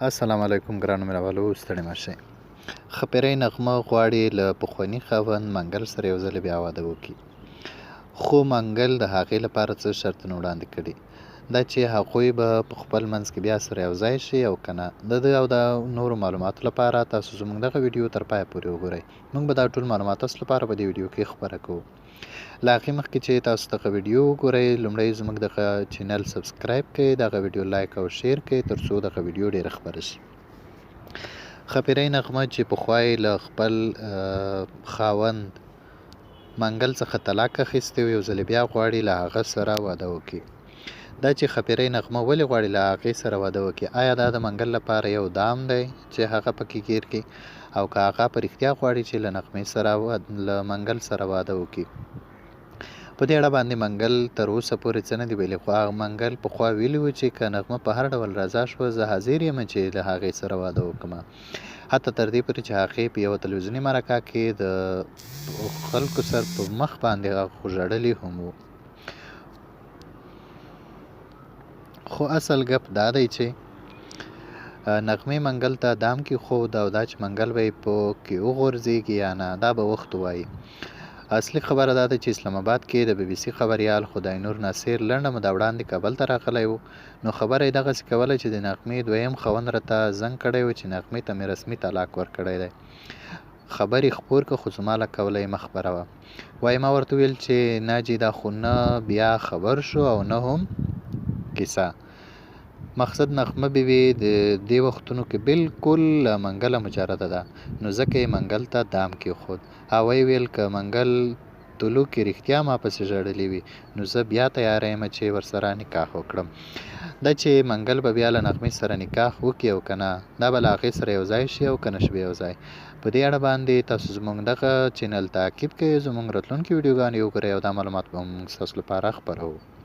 السلام علیکم ګرانو مینوالو، ستړي مه شئ. ښاپیرۍ نغمه غواړي له پخواني خاوند منګل سره یو ځل بیا واده وکړي، خو منګل د هغې لپاره څه شرطونه وړاندې کړي، دا چې هغوی به په خپل منځ کې بیا سره یو ځای شي او که نه. د ده او د نورو معلوماتو لپاره تاسو زموږ دغه ویډیو تر پایه پورې وګورئ. موږ به دا ټول معلومات تاسو لپاره په دې ویډیو کې خپاره کوو. له هغې مخکې چې تاسو دغه ویډیو وګورئ، لومړی زموږ دغه چینل سبسکرایب کړئ، دغه ویډیو لایک او شیر کړئ تر څو دغه ویډیو ډېره خپره شي. ښاپیرۍ نغمه چې پخوا یې له خپل خاوند منګل څخه طلاق اخیستی و، یو ځل بیا غواړي له هغه سره واده وکړي. دا چې ښاپیرۍ نغمه ولې غواړي له هغې سره واده وکړي، آیا دا د منګل لپاره یو دام دی چې هغه پکې ګیر کړي، او که هغه په رښتیا غواړي چې له نغمې سره له منګل سره واده وکړي؟ په دې اړه باندې منګل تر اوسه پورې څه نه دي ویلي، خو هغه منګل پخوا ویلي وو چې که نغمه په هر ډول رضا شوه، زه حاضر یم چې له هغې سره واده وکړم. حتی تر دې پورې چې هغې په یوه تلویزیوني مرکه کې د خلکو سر په مخ باندې ژړلي هم وو. خو اصل ګپ دا دی چې نغمې منګل ته دام کېښود، او دا چې منګل به یې په کې وغورځېږي یا نه، دا به وخت ووایي. اصلي خبره دا ده چې اسلام آباد کې د BBC خبریال خدای نور ناصر لنډه موده وړاندې کابل ته راغلی و، نو خبره یې دغسې کوله چې د نغمې دویم خاوند راته زنګ کړی و چې نغمې ته مې رسمي طلاق ورکړی دی. خبرې خپور که، خو زما له کوله یې مه خپروه. وایي ما ورته وویل چې نه جي، دا خو نه بیا خبر شو او نه هم کیسه. مقصد نغمه بیبي د دې وختونو کې بالکل له منګله مجرده ده، نو ځکه یې منګل ته دام کېښود، او ویې ویل که منګل طلوع کې رښتیا ما پسې ژړلي وي، نو زه بیا تیاره یم چې ورسره نکاح وکړم. دا چې منګل به بیا له نغمې سره نکاح وکړي او که نه، دا به له هغې سره یو ځای شي او که نه شي یو ځای. په دې اړه باندې تاسو زموږ دغه چینل تعقیب کړئ، زموږ راتلونکي ویډیوګانې وګورئ، او دا معلومات به موږ ستاسو لپاره خپروو.